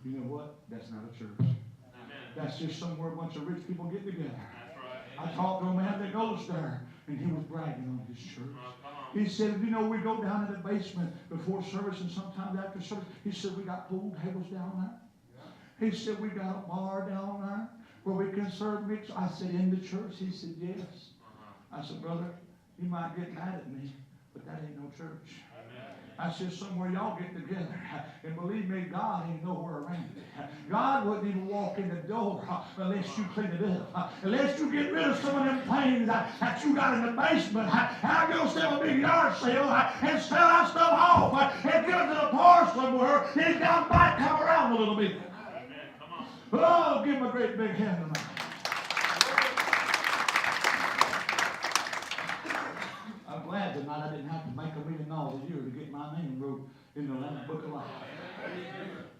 You know what? That's not a church. That's just somewhere a bunch of rich people get together. I talked to a man that goes there, and he was bragging on his church. He said, you know, we go down in the basement before service and sometimes after service. He said, we got pool tables down there. He said, we got a bar down there where we can serve mix. I said, in the church? He said, yes. I said, brother, you might get mad at me, but that ain't no church. That's just somewhere y'all get together. And believe me, God ain't nowhere around it. God wouldn't even walk in the door unless you clean it up. Unless you get rid of some of them things that you got in the basement. Have yourself a big yard sale and sell that stuff off and give it to the poor somewhere. Then God might come around a little bit. Oh, give him a great big hand tonight. I'm glad tonight I didn't have to make $1 million a year to get my name wrote in the Lamb's Book of Life.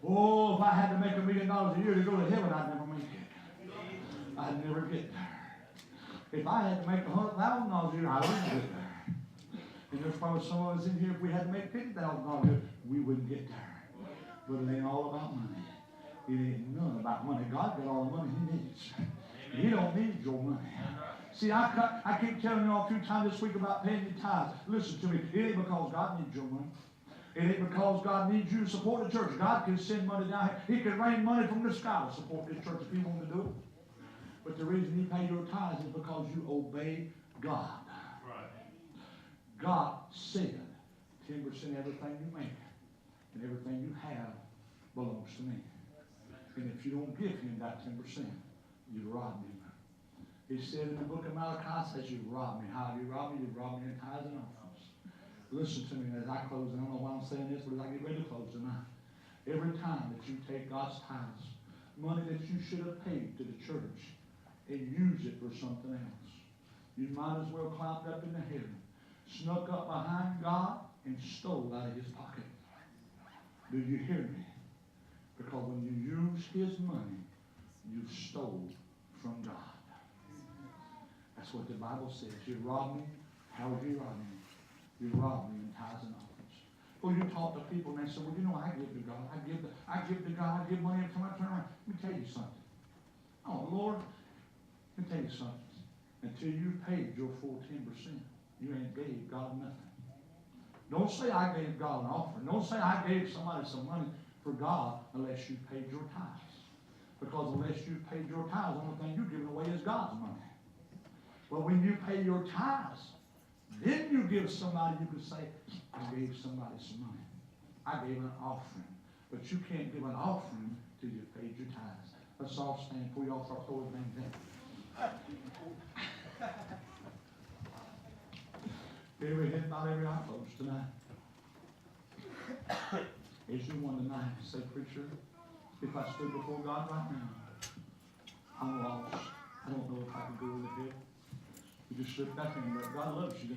Oh, if I had to make $1 million a year to go to heaven, I'd never make it. I'd never get there. If I had to make $100,000 a year, I wouldn't get there. And there's probably some of us in here, if we had to make $50,000 a year, we wouldn't get there. But it ain't all about money. It ain't none about money. God got all the money He needs. He don't need your money. See, I keep telling you all 2 times this week about paying your tithes. Listen to me. It ain't because God needs your money. It ain't because God needs you to support the church. God can send money down here. He can rain money from the sky to support this church if He wanted to do it. But the reason He pays your tithes is because you obey God. Right. God said 10% of everything you make and everything you have belongs to me. And if you don't give Him that 10%, you rob Him. He said in the book of Malachi, says, you rob me. How do you rob me? You rob me in tithes and offerings. Listen to me as I close. I don't know why I'm saying this, but as I get ready to close tonight. Every time that you take God's tithes, money that you should have paid to the church, and use it for something else, you might as well climbed up into heaven, snuck up behind God, and stole out of His pocket. Do you hear me? Because when you use His money, you stole from God. That's what the Bible says. You rob me. How would you rob me? You rob me in tithes and offerings. Well, you talk to people and they say, well, you know, I give to God. I give to God. I give money every time I turn around. Let me tell you something. Oh, Lord, let me tell you something. Until you paid your full 10%, you ain't gave God nothing. Don't say I gave God an offering. Don't say I gave somebody some money for God unless you paid your tithes. Because unless you paid your tithes, the only thing you're giving away is God's money. But when you pay your tithes, then you give somebody, you can say, I gave somebody some money. I gave an offering. But you can't give an offering till you paid your tithes. Let's all stand before y'all start throwing things down. Every head bowed, every eye closed tonight. As you won tonight, say, preacher, if I stood before God right now, I'm lost. I don't know if I can go to hell. You just slip back in, but God loves you.